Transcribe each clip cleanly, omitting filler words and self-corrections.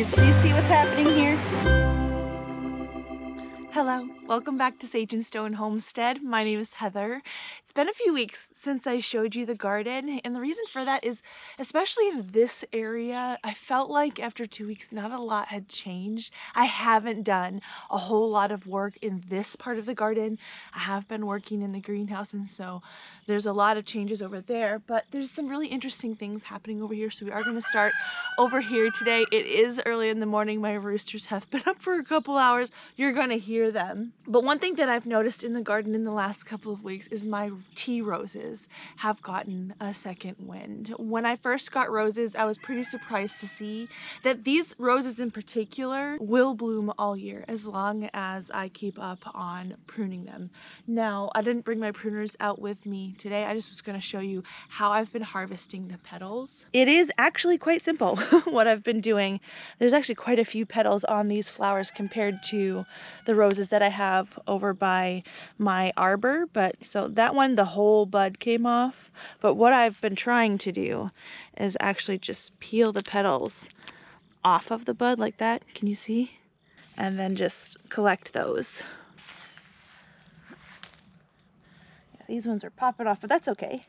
trees. Do you see what's happening here? Hello, welcome back to Sage and Stone Homestead. My name is Heather. It's been a few weeks since I showed you the garden, and the reason for that is, especially in this area, I felt like after 2 weeks not a lot had changed. I haven't done a whole lot of work in this part of the garden. I have been working in the greenhouse, and so there's a lot of changes over there, but there's some really interesting things happening over here, so we are going to start over here today. It is early in the morning. My roosters have been up for a couple hours. You're going to hear them. But one thing that I've noticed in the garden in the last couple of weeks is my tea roses have gotten a second wind. When I first got roses, I was pretty surprised to see that these roses in particular will bloom all year as long as I keep up on pruning them. Now, I didn't bring my pruners out with me today. I just was going to show you how I've been harvesting the petals. It is actually quite simple what I've been doing. There's actually quite a few petals on these flowers compared to the roses that I have over by my arbor, but so that one, the whole bud came off. But what I've been trying to do is actually just peel the petals off of the bud like that. Can you see? And then just collect those. Yeah, these ones are popping off, but that's okay.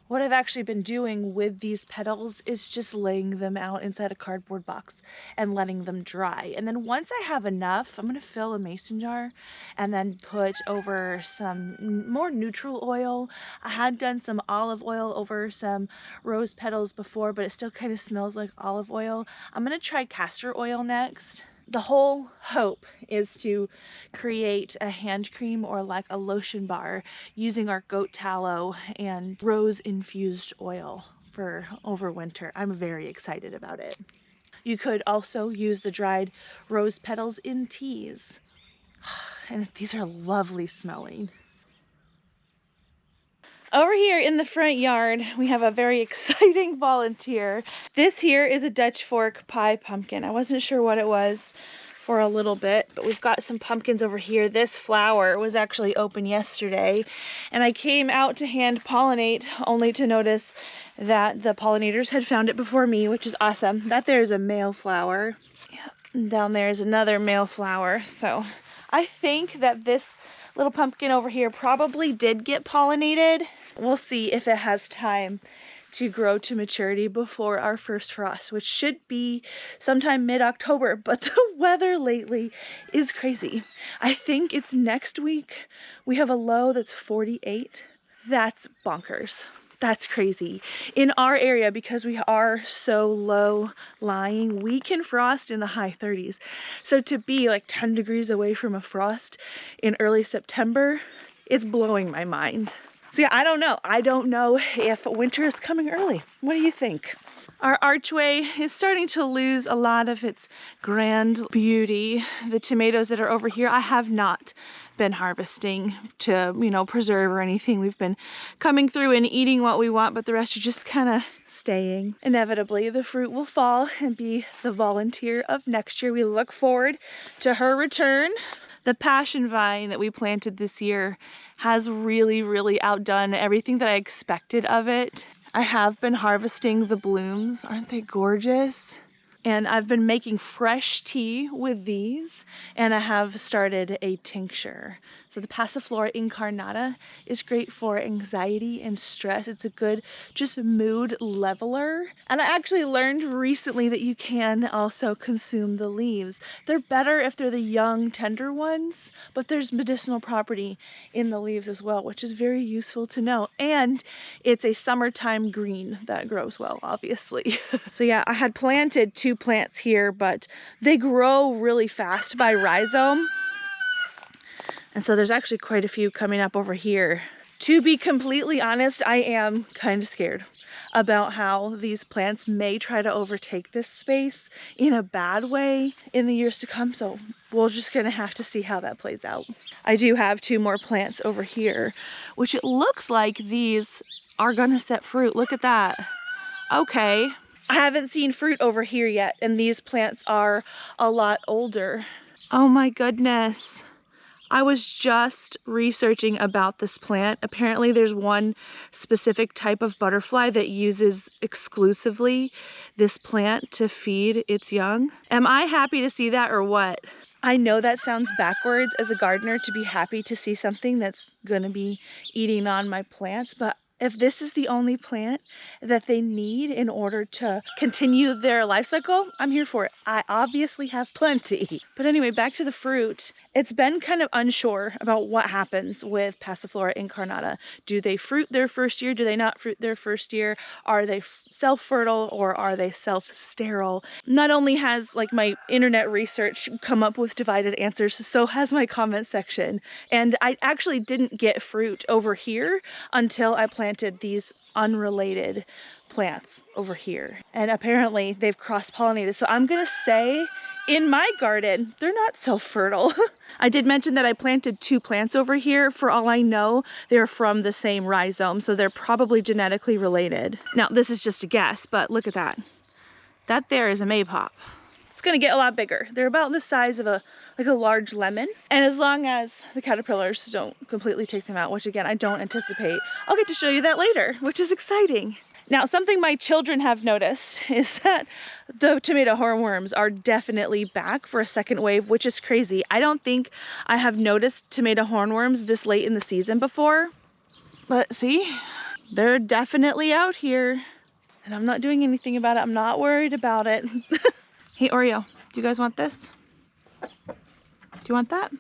What I've actually been doing with these petals is just laying them out inside a cardboard box and letting them dry. And then once I have enough, I'm going to fill a mason jar and then put over some more neutral oil. I had done some olive oil over some rose petals before, but it still kind of smells like olive oil. I'm going to try castor oil next. The whole hope is to create a hand cream or like a lotion bar using our goat tallow and rose infused oil for over winter. I'm very excited about it. You could also use the dried rose petals in teas. And these are lovely smelling. Over here in the front yard, we have a very exciting volunteer. This here is a Dutch fork pie pumpkin. I wasn't sure what it was for a little bit, but we've got some pumpkins over here. This flower was actually open yesterday, and I came out to hand pollinate only to notice that the pollinators had found it before me, which is awesome. That there is a male flower. Yeah. Down there is another male flower. So I think that this little pumpkin over here probably did get pollinated. We'll see if it has time to grow to maturity before our first frost, which should be sometime mid-October, but the weather lately is crazy. I think it's next week. We have a low that's 48. That's bonkers. That's crazy. In our area, because we are so low lying, we can frost in the high 30s. So to be like 10 degrees away from a frost in early September, it's blowing my mind. So yeah, I don't know. I don't know if winter is coming early. What do you think? Our archway is starting to lose a lot of its grand beauty. The tomatoes that are over here, I have not been harvesting to, preserve or anything. We've been coming through and eating what we want, but the rest are just kind of staying. Inevitably, the fruit will fall and be the volunteer of next year. We look forward to her return. The passion vine that we planted this year has really, really outdone everything that I expected of it. I have been harvesting the blooms. Aren't they gorgeous? And I've been making fresh tea with these, and I have started a tincture. So the Passiflora incarnata is great for anxiety and stress. It's a good just mood leveler. And I actually learned recently that you can also consume the leaves. They're better if they're the young, tender ones, but there's medicinal property in the leaves as well, which is very useful to know. And it's a summertime green that grows well, obviously. So yeah, I had planted 2 plants here, but they grow really fast by rhizome. And so there's actually quite a few coming up over here. To be completely honest, I am kind of scared about how these plants may try to overtake this space in a bad way in the years to come. So we're just gonna have to see how that plays out. I do have 2 more plants over here, which it looks like these are gonna set fruit. Look at that. Okay. I haven't seen fruit over here yet, and these plants are a lot older. Oh my goodness. I was just researching about this plant. Apparently there's one specific type of butterfly that uses exclusively this plant to feed its young. Am I happy to see that or what? I know that sounds backwards as a gardener to be happy to see something that's gonna be eating on my plants, but if this is the only plant that they need in order to continue their life cycle, I'm here for it. I obviously have plenty. But anyway, back to the fruit. It's been kind of unsure about what happens with Passiflora incarnata. Do they fruit their first year? Do they not fruit their first year? Are they self-fertile or are they self-sterile? Not only has like my internet research come up with divided answers, so has my comment section. And I actually didn't get fruit over here until I planted these unrelated plants over here, and apparently they've cross-pollinated. So I'm gonna say in my garden they're not self-fertile. I did mention that I planted 2 plants over here. For all I know, they're from the same rhizome, so they're probably genetically related. Now this is just a guess, but look at that. That there is a maypop. It's gonna get a lot bigger. They're about the size of a large lemon. And as long as the caterpillars don't completely take them out, which again, I don't anticipate, I'll get to show you that later, which is exciting. Now, something my children have noticed is that the tomato hornworms are definitely back for a second wave, which is crazy. I don't think I have noticed tomato hornworms this late in the season before, but see, they're definitely out here and I'm not doing anything about it. I'm not worried about it. Hey Oreo, do you guys want this? Do you want that?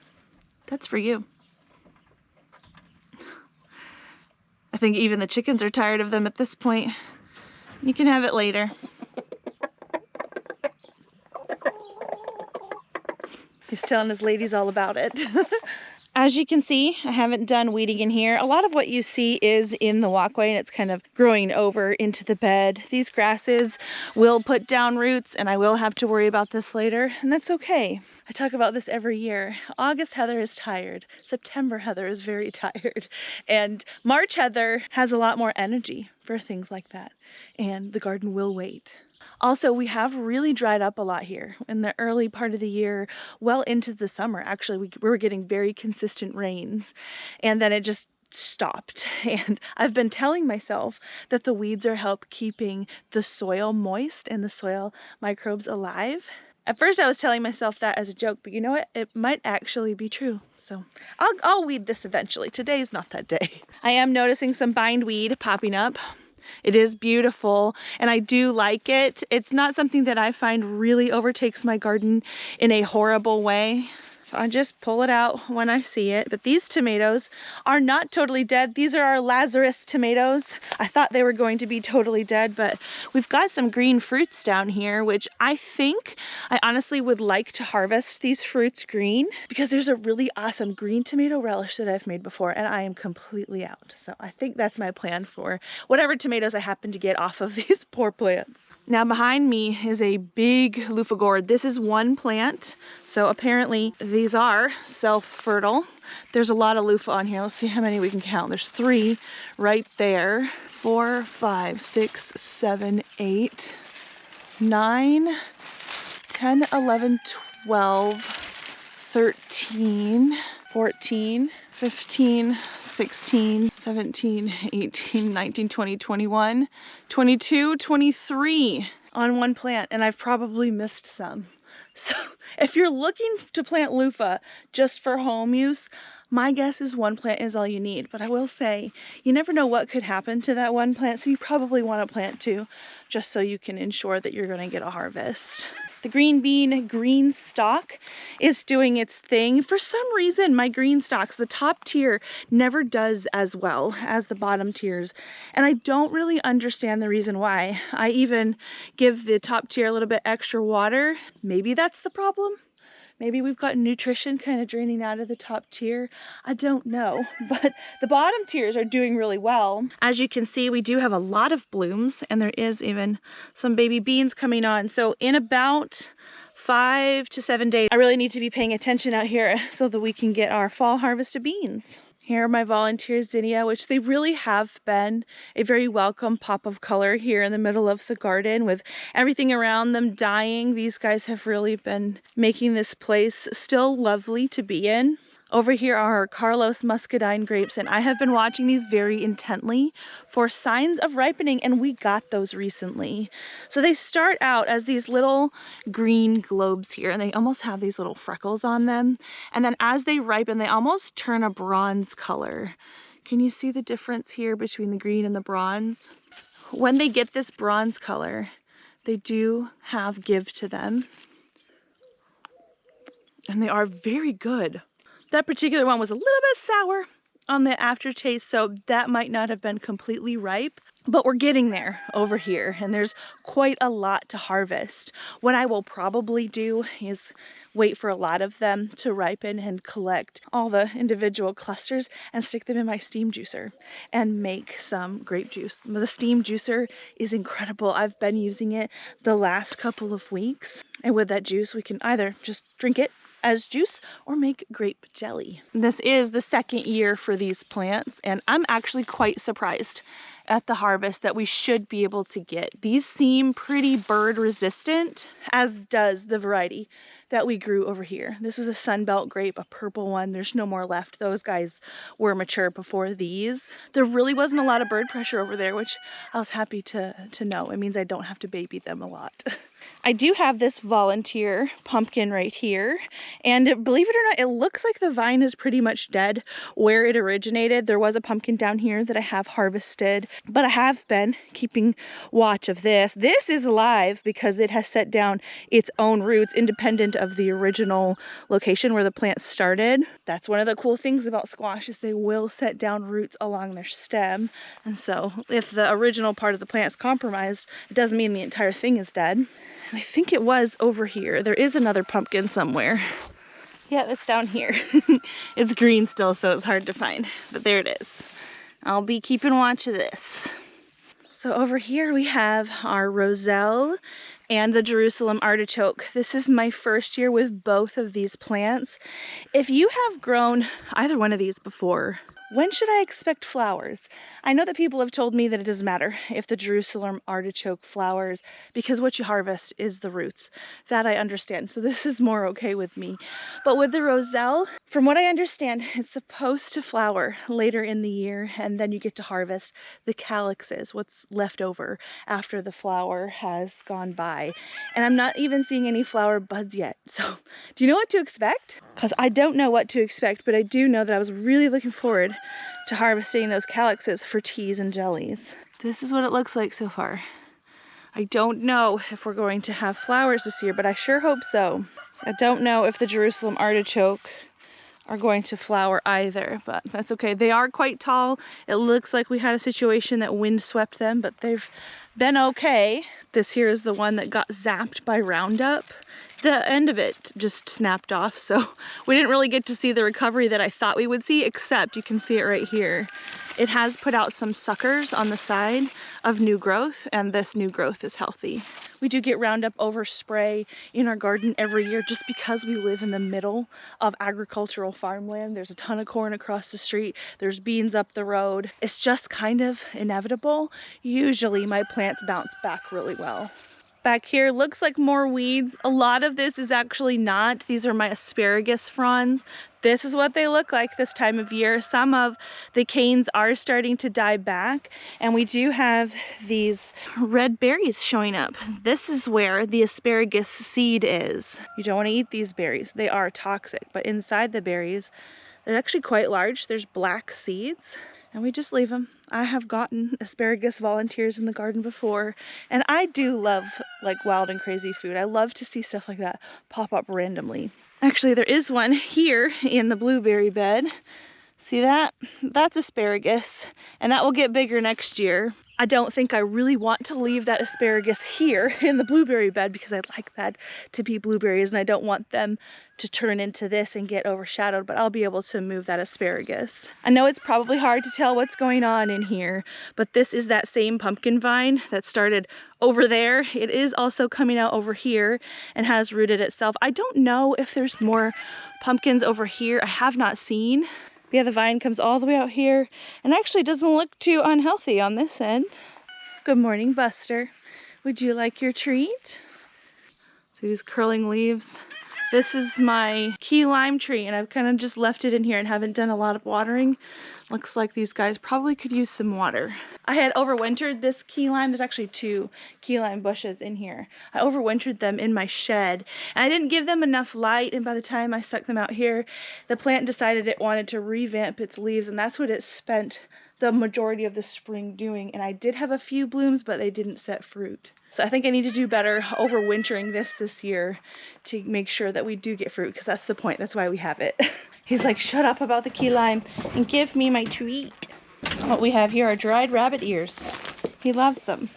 That's for you. I think even the chickens are tired of them at this point. You can have it later. He's telling his ladies all about it. As you can see, I haven't done weeding in here. A lot of what you see is in the walkway and it's kind of growing over into the bed. These grasses will put down roots and I will have to worry about this later, and that's okay. I talk about this every year. August heather is tired. September heather is very tired. And March heather has a lot more energy for things like that. And the garden will wait. Also, we have really dried up a lot here in the early part of the year, well into the summer. Actually, we were getting very consistent rains and then it just stopped. And I've been telling myself that the weeds are help keeping the soil moist and the soil microbes alive. At first I was telling myself that as a joke, but you know what? It might actually be true. So I'll weed this eventually. Today's not that day. I am noticing some bindweed popping up. It is beautiful and I do like it. It's not something that I find really overtakes my garden in a horrible way. So I just pull it out when I see it. But these tomatoes are not totally dead. These are our Lazarus tomatoes. I thought they were going to be totally dead, but we've got some green fruits down here, which I think I honestly would like to harvest these fruits green because there's a really awesome green tomato relish that I've made before and I am completely out. So I think that's my plan for whatever tomatoes I happen to get off of these poor plants. Now behind me is a big loofah gourd. This is one plant, so apparently these are self-fertile. There's a lot of loofah on here. Let's see how many we can count. There's 3 right there. 4, 5, 6, 7, 8, 9, 10, 11, 12, 13, 14, 15, 16, 17, 18, 19, 20, 21, 22, 23 on one plant, and I've probably missed some. So if you're looking to plant loofah just for home use, my guess is one plant is all you need. But I will say, you never know what could happen to that one plant, so you probably want to plant 2 just so you can ensure that you're going to get a harvest. The green bean green stalk is doing its thing. For some reason, my green stalks, the top tier, never does as well as the bottom tiers. And I don't really understand the reason why. I even give the top tier a little bit extra water. Maybe that's the problem. Maybe we've got nutrition kind of draining out of the top tier. I don't know, but the bottom tiers are doing really well. As you can see, we do have a lot of blooms and there is even some baby beans coming on. So in about 5 to 7 days, I really need to be paying attention out here so that we can get our fall harvest of beans. Here are my volunteer zinnia, which they really have been a very welcome pop of color here in the middle of the garden with everything around them dying. These guys have really been making this place still lovely to be in. Over here are our Carlos muscadine grapes, and I have been watching these very intently for signs of ripening, and we got those recently. So they start out as these little green globes here, and they almost have these little freckles on them. And then as they ripen, they almost turn a bronze color. Can you see the difference here between the green and the bronze? When they get this bronze color, they do have give to them. And they are very good. That particular one was a little bit sour on the aftertaste, so that might not have been completely ripe, but we're getting there over here, and there's quite a lot to harvest. What I will probably do is wait for a lot of them to ripen and collect all the individual clusters and stick them in my steam juicer and make some grape juice. The steam juicer is incredible. I've been using it the last couple of weeks, and with that juice we can either just drink it as juice or make grape jelly. This is the second year for these plants, and I'm actually quite surprised at the harvest that we should be able to get. These seem pretty bird resistant, as does the variety that we grew over here. This was a Sunbelt grape, a purple one. There's no more left. Those guys were mature before these. There really wasn't a lot of bird pressure over there, which I was happy to know. It means I don't have to baby them a lot. I do have this volunteer pumpkin right here, and believe it or not, it looks like the vine is pretty much dead where it originated. There was a pumpkin down here that I have harvested, but I have been keeping watch of this. This is alive because it has set down its own roots independent of the original location where the plant started. That's one of the cool things about squash, is they will set down roots along their stem. And so if the original part of the plant is compromised, it doesn't mean the entire thing is dead. And I think it was over here. There is another pumpkin somewhere. Yeah, it's down here. It's green still, so it's hard to find, but there it is. I'll be keeping watch of this. So over here we have our roselle and the Jerusalem artichoke. This is my first year with both of these plants. If you have grown either one of these before, when should I expect flowers? I know that people have told me that it doesn't matter if the Jerusalem artichoke flowers, because what you harvest is the roots. That I understand, so this is more okay with me. But with the roselle, from what I understand, it's supposed to flower later in the year, and then you get to harvest the calyxes, what's left over after the flower has gone by. And I'm not even seeing any flower buds yet. So do you know what to expect? Because I don't know what to expect, but I do know that I was really looking forward to harvesting those calyxes for teas and jellies. This is what it looks like so far. I don't know if we're going to have flowers this year, but I sure hope so. I don't know if the Jerusalem artichoke are going to flower either, but that's okay. They are quite tall. It looks like we had a situation that wind swept them, but they've been okay. This here is the one that got zapped by Roundup. The end of it just snapped off, so we didn't really get to see the recovery that I thought we would see, except you can see it right here. It has put out some suckers on the side of new growth, and this new growth is healthy. We do get Roundup overspray in our garden every year just because we live in the middle of agricultural farmland. There's a ton of corn across the street. There's beans up the road. It's just kind of inevitable. Usually my plants bounce back really well. Back here looks like more weeds. A lot of this is actually not. These are my asparagus fronds. This is what they look like this time of year. Some of the canes are starting to die back, and we do have these red berries showing up. This is where the asparagus seed is. You don't want to eat these berries. They are toxic, but inside the berries, they're actually quite large. There's black seeds. And we just leave them. I have gotten asparagus volunteers in the garden before, and I do love like wild and crazy food. I love to see stuff like that pop up randomly. Actually, there is one here in the blueberry bed. See that? That's asparagus, and that will get bigger next year. I don't think I really want to leave that asparagus here in the blueberry bed because I like that to be blueberries, and I don't want them to turn into this and get overshadowed, but I'll be able to move that asparagus. I know it's probably hard to tell what's going on in here, but this is that same pumpkin vine that started over there. It is also coming out over here and has rooted itself. I don't know if there's more pumpkins over here. I have not seen. Yeah, the vine comes all the way out here and actually doesn't look too unhealthy on this end. Good morning, Buster. Would you like your treat? See these curling leaves? This is my key lime tree, and I've kind of just left it in here and haven't done a lot of watering. Looks like these guys probably could use some water. I had overwintered this key lime. There's actually 2 key lime bushes in here. I overwintered them in my shed, and I didn't give them enough light, and by the time I stuck them out here, the plant decided it wanted to revamp its leaves, and that's what it spent the majority of the spring doing. And I did have a few blooms, but they didn't set fruit. So I think I need to do better overwintering this year to make sure that we do get fruit, because that's the point. That's why we have it. He's like, shut up about the key lime and give me my treat. What we have here are dried rabbit ears. He loves them.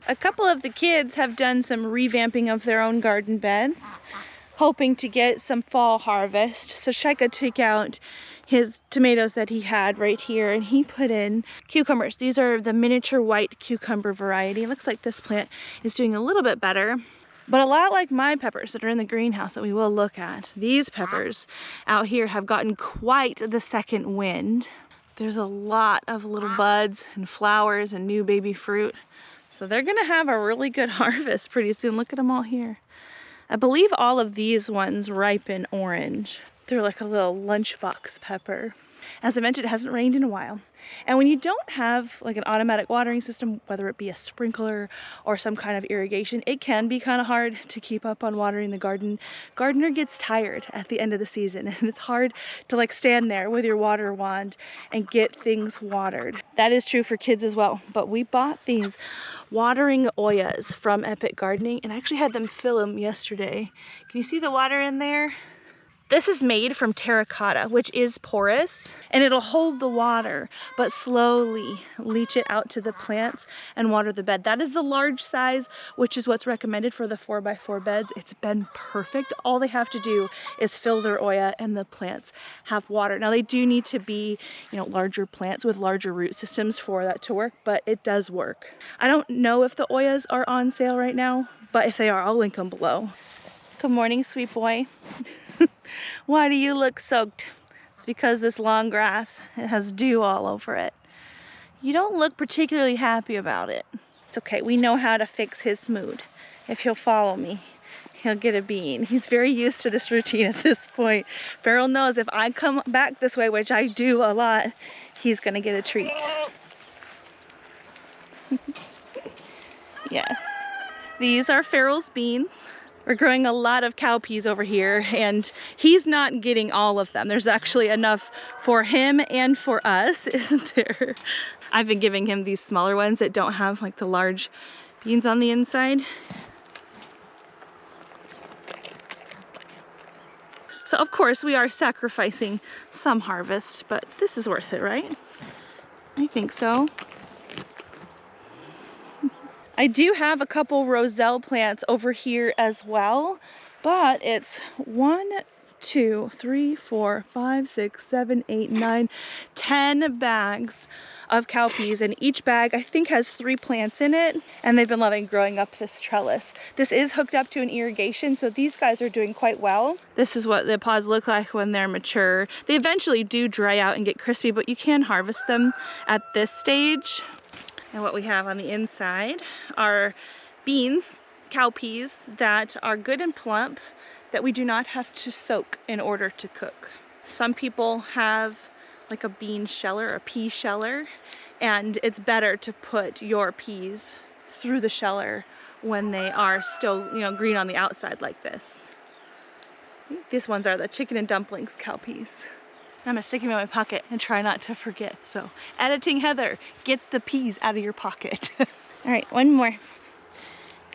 A couple of the kids have done some revamping of their own garden beds, hoping to get some fall harvest. So Shika took out his tomatoes that he had right here, and he put in cucumbers. These are the miniature white cucumber variety. It looks like this plant is doing a little bit better, but a lot like my peppers that are in the greenhouse that we will look at. These peppers out here have gotten quite the second wind. There's a lot of little buds and flowers and new baby fruit. So they're gonna have a really good harvest pretty soon. Look at them all here. I believe all of these ones ripen orange. They're like a little lunchbox pepper. As I mentioned, it hasn't rained in a while. And when you don't have like an automatic watering system, whether it be a sprinkler or some kind of irrigation, it can be kind of hard to keep up on watering the garden. Gardener gets tired at the end of the season, and it's hard to like stand there with your water wand and get things watered. That is true for kids as well. But we bought these watering oyas from Epic Gardening, and I actually had them fill them yesterday. Can you see the water in there? This is made from terracotta, which is porous, and it'll hold the water, but slowly leach it out to the plants and water the bed. That is the large size, which is what's recommended for the 4x4 beds. It's been perfect. All they have to do is fill their oya and the plants have water. Now they do need to be, larger plants with larger root systems for that to work, but it does work. I don't know if the oyas are on sale right now, but if they are, I'll link them below. Good morning, sweet boy. Why do you look soaked? It's because this long grass, it has dew all over it. You don't look particularly happy about it. It's okay, we know how to fix his mood. If he'll follow me, he'll get a bean. He's very used to this routine at this point. Beryl knows if I come back this way, which I do a lot, he's gonna get a treat. Yes. These are Farrell's beans. We're growing a lot of cowpeas over here, and he's not getting all of them. There's actually enough for him and for us, isn't there? I've been giving him these smaller ones that don't have like the large beans on the inside. So of course we are sacrificing some harvest, but this is worth it, right? I think so. I do have a couple roselle plants over here as well, but it's 1, 2, 3, 4, 5, 6, 7, 8, 9, 10 bags of cowpeas, and each bag I think has 3 plants in it, and they've been loving growing up this trellis. This is hooked up to an irrigation, so these guys are doing quite well. This is what the pods look like when they're mature. They eventually do dry out and get crispy, but you can harvest them at this stage. And what we have on the inside are beans, cowpeas, that are good and plump, that we do not have to soak in order to cook. Some people have like a bean sheller, a pea sheller, and it's better to put your peas through the sheller when they are still, green on the outside like this. These ones are the chicken and dumplings cowpeas. I'm gonna stick them in my pocket and try not to forget. So, editing Heather, get the peas out of your pocket. All right, one more.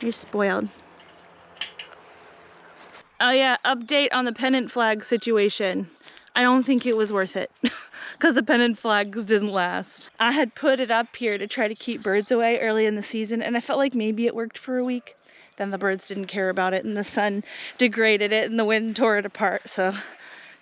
You're spoiled. Oh yeah, update on the pennant flag situation. I don't think it was worth it because the pennant flags didn't last. I had put it up here to try to keep birds away early in the season, and I felt like maybe it worked for a week. Then the birds didn't care about it, and the sun degraded it, and the wind tore it apart, so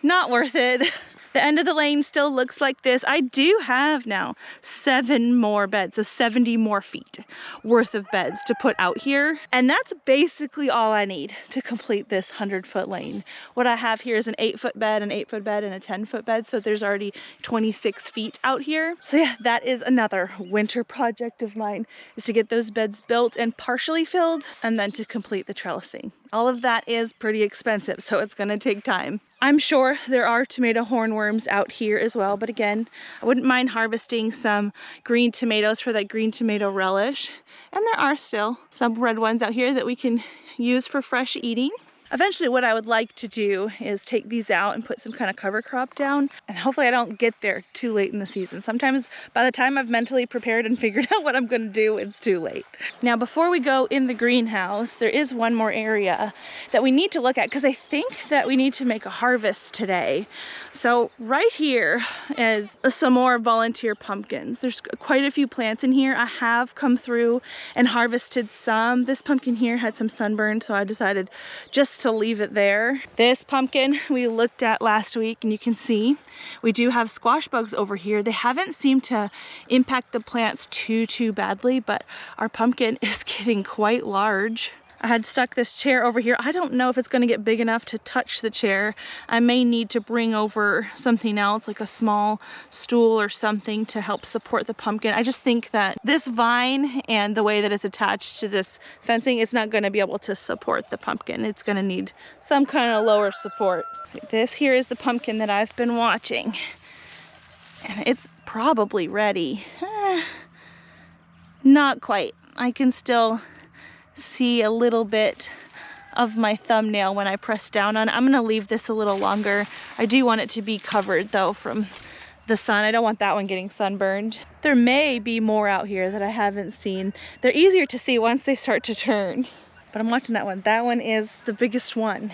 not worth it. The end of the lane still looks like this. I do have now 7 more beds, so 70 more feet worth of beds to put out here. And that's basically all I need to complete this 100-foot lane. What I have here is an 8-foot bed, an 8-foot bed, and a 10-foot bed. So there's already 26 feet out here. So yeah, that is another winter project of mine, is to get those beds built and partially filled, and then to complete the trellising. All of that is pretty expensive, so it's gonna take time. I'm sure there are tomato hornworms out here as well, but again, I wouldn't mind harvesting some green tomatoes for that green tomato relish. And there are still some red ones out here that we can use for fresh eating. Eventually what I would like to do is take these out and put some kind of cover crop down, and hopefully I don't get there too late in the season. Sometimes by the time I've mentally prepared and figured out what I'm gonna do, it's too late. Now before we go in the greenhouse, there is one more area that we need to look at, because I think that we need to make a harvest today. So right here is some more volunteer pumpkins. There's quite a few plants in here. I have come through and harvested some. This pumpkin here had some sunburn, so I decided just to leave it there. This pumpkin we looked at last week, and you can see we do have squash bugs over here. They haven't seemed to impact the plants too badly, but our pumpkin is getting quite large. I had stuck this chair over here. I don't know if it's going to get big enough to touch the chair. I may need to bring over something else, like a small stool or something, to help support the pumpkin. I just think that this vine and the way that it's attached to this fencing, it's not going to be able to support the pumpkin. It's going to need some kind of lower support. This here is the pumpkin that I've been watching, and it's probably ready. Not quite. I can still see a little bit of my thumbnail when I press down on it. I'm gonna leave this a little longer. I do want it to be covered though from the sun. I don't want that one getting sunburned. There may be more out here that I haven't seen. They're easier to see once they start to turn, but I'm watching that one. That one is the biggest one.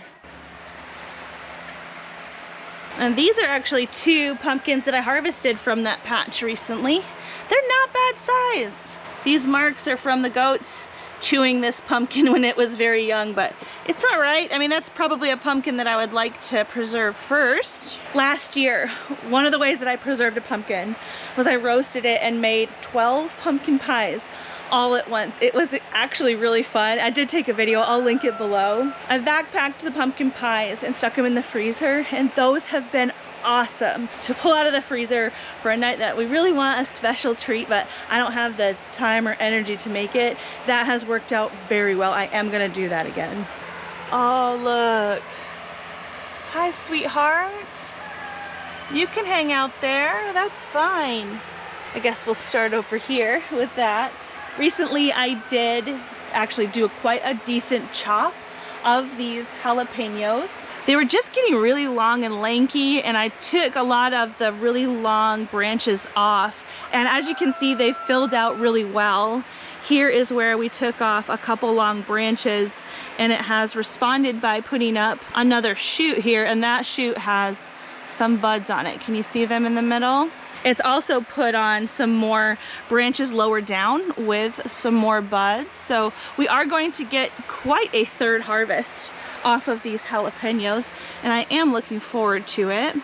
And these are actually 2 pumpkins that I harvested from that patch recently. They're not bad sized. These marks are from the goats chewing this pumpkin when it was very young, but it's all right. I mean, that's probably a pumpkin that I would like to preserve first. Last year, one of the ways that I preserved a pumpkin was I roasted it and made 12 pumpkin pies all at once. It was actually really fun. I did take a video, I'll link it below. I backpacked the pumpkin pies and stuck them in the freezer, and those have been awesome to pull out of the freezer for a night that we really want a special treat, but I don't have the time or energy to make it. That has worked out very well. I am gonna do that again. Oh, look. Hi, sweetheart. You can hang out there. That's fine. I guess we'll start over here with that. Recently, I did actually do quite a decent chop of these jalapenos. They were just getting really long and lanky, and I took a lot of the really long branches off, and as you can see, they filled out really well. Here is where we took off a couple long branches, and it has responded by putting up another shoot here, and that shoot has some buds on it. Can you see them in the middle? It's also put on some more branches lower down with some more buds. So we are going to get quite a 3rd harvest off of these jalapenos, and I am looking forward to it.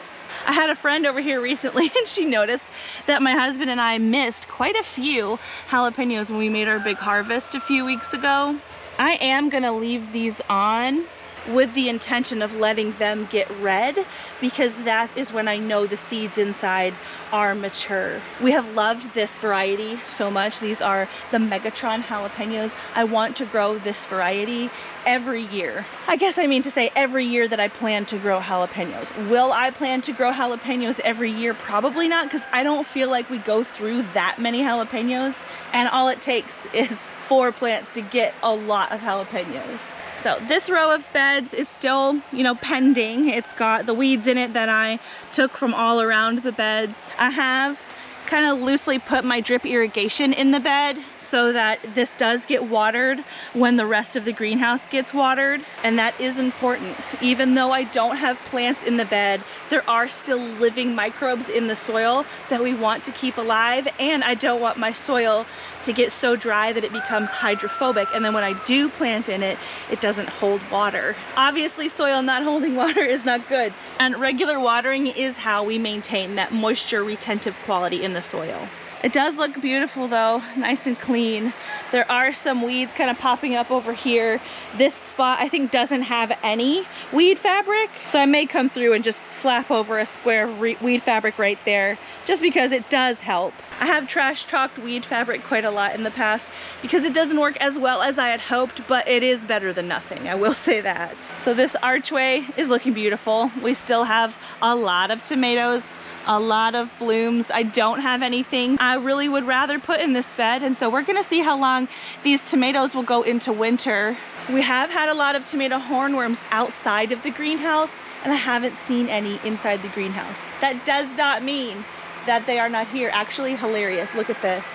I had a friend over here recently, and she noticed that my husband and I missed quite a few jalapenos when we made our big harvest a few weeks ago. I am gonna leave these on with the intention of letting them get red, because that is when I know the seeds inside are mature. We have loved this variety so much. These are the Megatron jalapenos. I want to grow this variety every year. I guess I mean to say every year that I plan to grow jalapenos. Will I plan to grow jalapenos every year? Probably not, because I don't feel like we go through that many jalapenos, and all it takes is 4 plants to get a lot of jalapenos. So this row of beds is still, you know, pending. It's got the weeds in it that I took from all around the beds. I have kind of loosely put my drip irrigation in the bed so that this does get watered when the rest of the greenhouse gets watered, and that is important. Even though I don't have plants in the bed, there are still living microbes in the soil that we want to keep alive, and I don't want my soil to get so dry that it becomes hydrophobic, and then when I do plant in it, it doesn't hold water. Obviously, soil not holding water is not good, and regular watering is how we maintain that moisture retentive quality in the soil. It does look beautiful though, nice and clean. There are some weeds kind of popping up over here. This spot I think doesn't have any weed fabric, so I may come through and just slap over a square of weed fabric right there, just because it does help. I have trash talked weed fabric quite a lot in the past because it doesn't work as well as I had hoped, but it is better than nothing, I will say that. So this archway is looking beautiful. We still have a lot of tomatoes, a lot of blooms. I don't have anything I really would rather put in this bed, and so we're gonna see how long these tomatoes will go into winter. We have had a lot of tomato hornworms outside of the greenhouse, and I haven't seen any inside the greenhouse. That does not mean that they are not here. Actually, hilarious, look at this.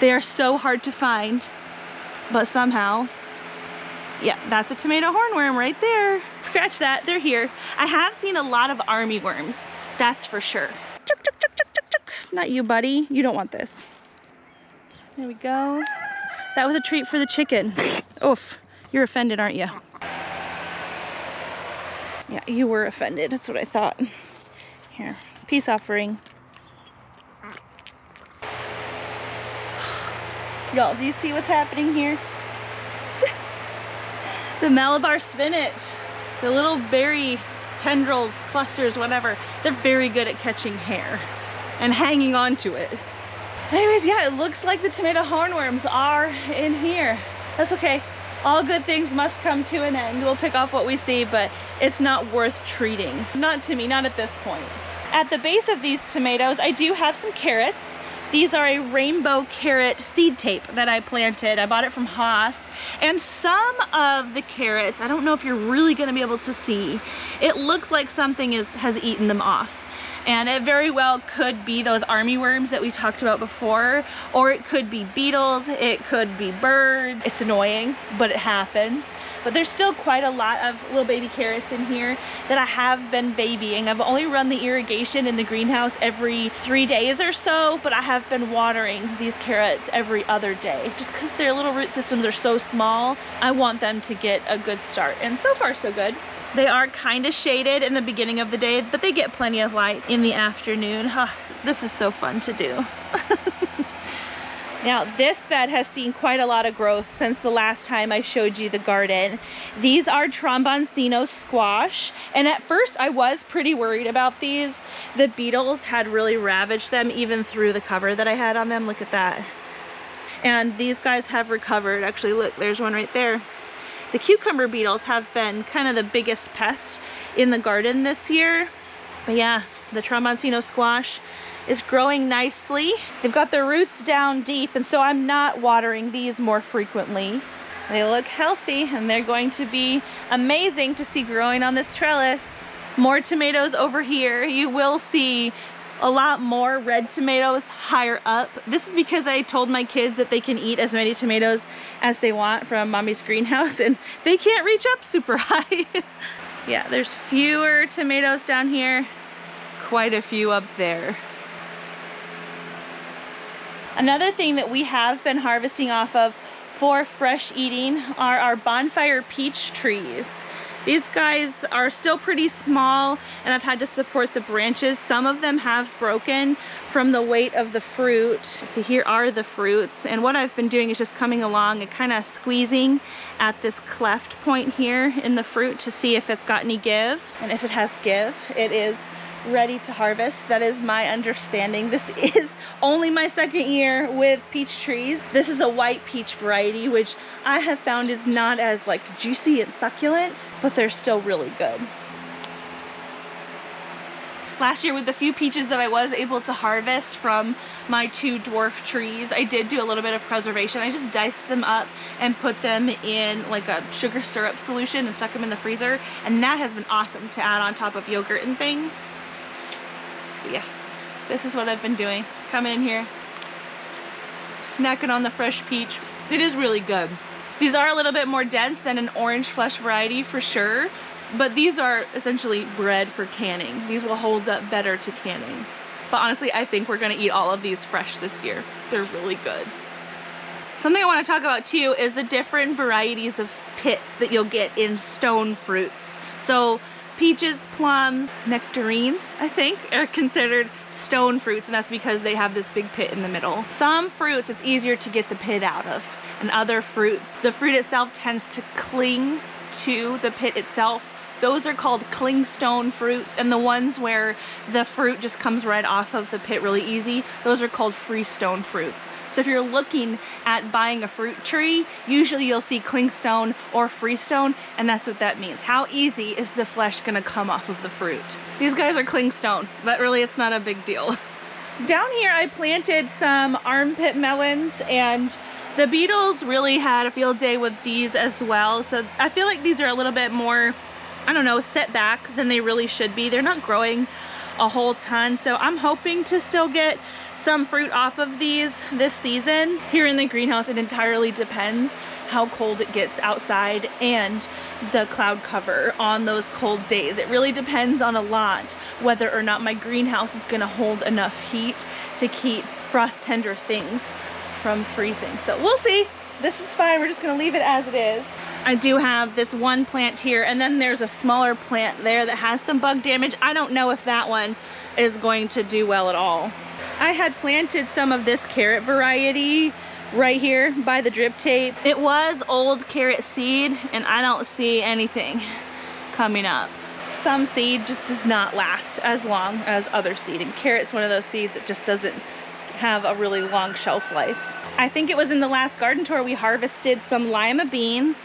They are so hard to find, but somehow, yeah, that's a tomato hornworm right there. Scratch that, they're here. I have seen a lot of army worms, that's for sure. Chuk, chuk, chuk, chuk, chuk, chuk. Not you, buddy. You don't want this. There we go. That was a treat for the chicken. Oof. You're offended, aren't you? Yeah, you were offended. That's what I thought. Here. Peace offering. Y'all, do you see what's happening here? The Malabar spinach. The little berry tendrils, clusters, whatever, they're very good at catching hair and hanging on to it. Anyways, yeah, it looks like the tomato hornworms are in here. That's okay. All good things must come to an end. We'll pick off what we see, but it's not worth treating. Not to me, not at this point. At the base of these tomatoes, I do have some carrots. These are a rainbow carrot seed tape that I planted. I bought it from Haas. And some of the carrots, I don't know if you're really gonna be able to see, it looks like something has eaten them off. And it very well could be those army worms that we talked about before, or it could be beetles, it could be birds. It's annoying, but it happens. But there's still quite a lot of little baby carrots in here that I have been babying. I've only run the irrigation in the greenhouse every 3 days or so, but I have been watering these carrots every other day. Just because their little root systems are so small, I want them to get a good start. And so far, so good. They are kind of shaded in the beginning of the day, but they get plenty of light in the afternoon. Oh, this is so fun to do. Now, this bed has seen quite a lot of growth since the last time I showed you the garden. These are tromboncino squash, and at first I was pretty worried about these. The beetles had really ravaged them even through the cover that I had on them. Look at that. And these guys have recovered. Actually, look, there's one right there. The cucumber beetles have been kind of the biggest pest in the garden this year. But yeah, the tromboncino squash is growing nicely. They've got their roots down deep, and so I'm not watering these more frequently. They look healthy, and they're going to be amazing to see growing on this trellis. More tomatoes over here. You will see a lot more red tomatoes higher up. This is because I told my kids that they can eat as many tomatoes as they want from Mommy's greenhouse, and they can't reach up super high. Yeah, there's fewer tomatoes down here, quite a few up there. Another thing that we have been harvesting off of for fresh eating are our bonfire peach trees. These guys are still pretty small, and I've had to support the branches. Some of them have broken from the weight of the fruit. So here are the fruits, and what I've been doing is just coming along and kind of squeezing at this cleft point here in the fruit to see if it's got any give. And if it has give, it is ready to harvest. That is my understanding. This is only my second year with peach trees. This is a white peach variety, which I have found is not as like juicy and succulent, but they're still really good. Last year, with the few peaches that I was able to harvest from my 2 dwarf trees, I did do a little bit of preservation. I just diced them up and put them in like a sugar syrup solution and stuck them in the freezer, and that has been awesome to add on top of yogurt and things. But yeah, this is what I've been doing. Coming in here, snacking on the fresh peach. It is really good. These are a little bit more dense than an orange flesh variety for sure, but these are essentially bred for canning. These will hold up better to canning. But honestly, I think we're gonna eat all of these fresh this year. They're really good. Something I want to talk about too is the different varieties of pits that you'll get in stone fruits. So peaches, plums, nectarines, I think, are considered stone fruits, and that's because they have this big pit in the middle. Some fruits it's easier to get the pit out of, and other fruits, the fruit itself tends to cling to the pit itself. Those are called clingstone fruits, and the ones where the fruit just comes right off of the pit really easy, those are called freestone fruits. So if you're looking at buying a fruit tree, usually you'll see clingstone or freestone, and that's what that means. How easy is the flesh gonna come off of the fruit? These guys are clingstone, but really it's not a big deal. Down here I planted some armpit melons, and the beetles really had a field day with these as well. So I feel like these are a little bit more, I don't know, set back than they really should be. They're not growing a whole ton, so I'm hoping to still get some fruit off of these this season. Here in the greenhouse, it entirely depends how cold it gets outside and the cloud cover on those cold days. It really depends on a lot whether or not my greenhouse is gonna hold enough heat to keep frost tender things from freezing. So we'll see. This is fine, we're just gonna leave it as it is. I do have this one plant here, and then there's a smaller plant there that has some bug damage. I don't know if that one is going to do well at all. I had planted some of this carrot variety right here by the drip tape. It was old carrot seed, and I don't see anything coming up. Some seed just does not last as long as other seed, and carrot's one of those seeds that just doesn't have a really long shelf life. I think it was in the last garden tour we harvested some lima beans.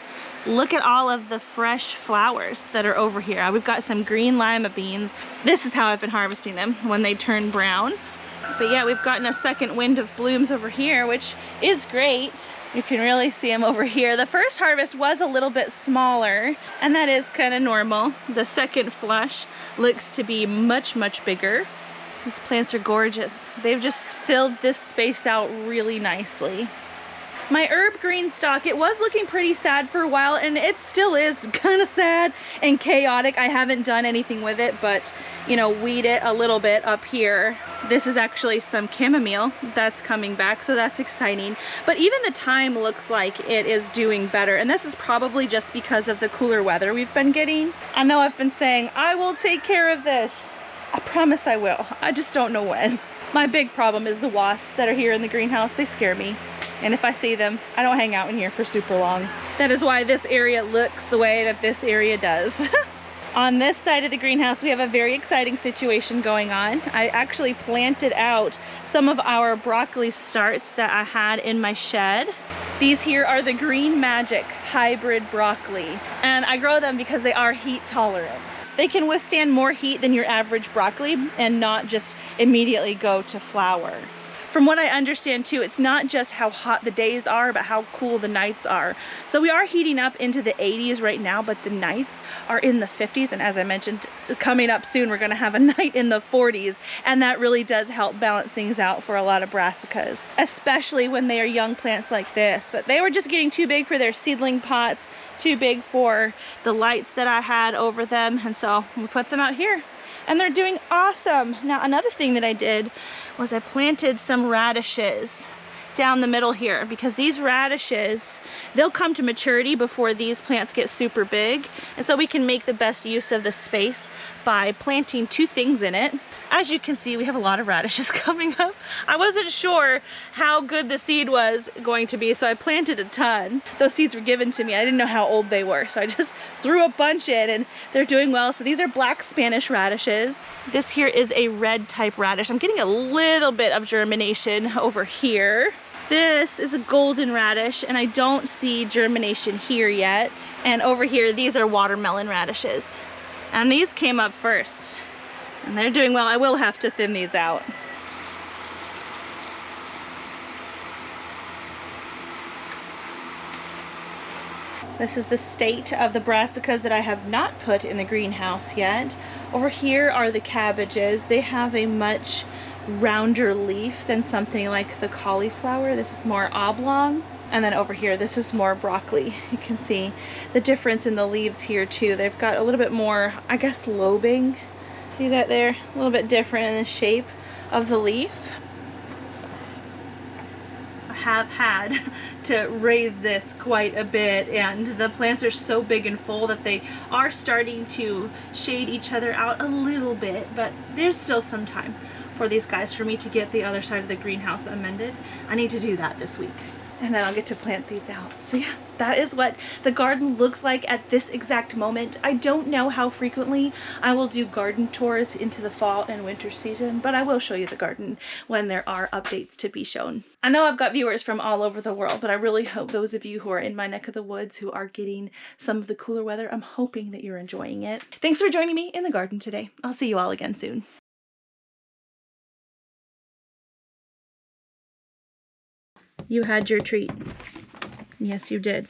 Look at all of the fresh flowers that are over here. We've got some green lima beans. This is how I've been harvesting them, when they turn brown. But yeah, we've gotten a second wind of blooms over here, which is great. You can really see them over here. The first harvest was a little bit smaller, and that is kind of normal. The second flush looks to be much, much bigger. These plants are gorgeous. They've just filled this space out really nicely. My herb green stalk, it was looking pretty sad for a while, and it still is kind of sad and chaotic. I haven't done anything with it, but you know, weed it a little bit up here. This is actually some chamomile that's coming back, so that's exciting. But even the thyme looks like it is doing better, and this is probably just because of the cooler weather we've been getting. I know I've been saying, I will take care of this. I promise I will. I just don't know when. My big problem is the wasps that are here in the greenhouse. They scare me. And if I see them, I don't hang out in here for super long. That is why this area looks the way that this area does. On this side of the greenhouse, we have a very exciting situation going on. I actually planted out some of our broccoli starts that I had in my shed. These here are the Green Magic hybrid broccoli, and I grow them because they are heat tolerant. They can withstand more heat than your average broccoli and not just immediately go to flower. From what I understand too, it's not just how hot the days are, but how cool the nights are. So we are heating up into the 80s right now, but the nights are in the 50s. And as I mentioned, coming up soon, we're gonna have a night in the 40s. And that really does help balance things out for a lot of brassicas, especially when they are young plants like this. But they were just getting too big for their seedling pots, too big for the lights that I had over them. And so we put them out here. And they're doing awesome. Now, another thing that I did was I planted some radishes down the middle here, because these radishes, they'll come to maturity before these plants get super big. And so we can make the best use of the space by planting two things in it. As you can see, we have a lot of radishes coming up. I wasn't sure how good the seed was going to be, so I planted a ton. Those seeds were given to me. I didn't know how old they were, so I just threw a bunch in, and they're doing well. So these are black Spanish radishes. This here is a red type radish. I'm getting a little bit of germination over here. This is a golden radish, and I don't see germination here yet. And over here, these are watermelon radishes. And these came up first, and they're doing well. I will have to thin these out. This is the state of the brassicas that I have not put in the greenhouse yet. Over here are the cabbages. They have a much rounder leaf than something like the cauliflower. This is more oblong. And then over here, this is more broccoli. You can see the difference in the leaves here too. They've got a little bit more, I guess, lobing. See that there? A little bit different in the shape of the leaf. I have had to raise this quite a bit, and the plants are so big and full that they are starting to shade each other out a little bit, but there's still some time for these guys for me to get the other side of the greenhouse amended. I need to do that this week, and then I'll get to plant these out. So yeah, that is what the garden looks like at this exact moment. I don't know how frequently I will do garden tours into the fall and winter season, but I will show you the garden when there are updates to be shown. I know I've got viewers from all over the world, but I really hope those of you who are in my neck of the woods who are getting some of the cooler weather, I'm hoping that you're enjoying it. Thanks for joining me in the garden today. I'll see you all again soon. You had your treat. Yes, you did.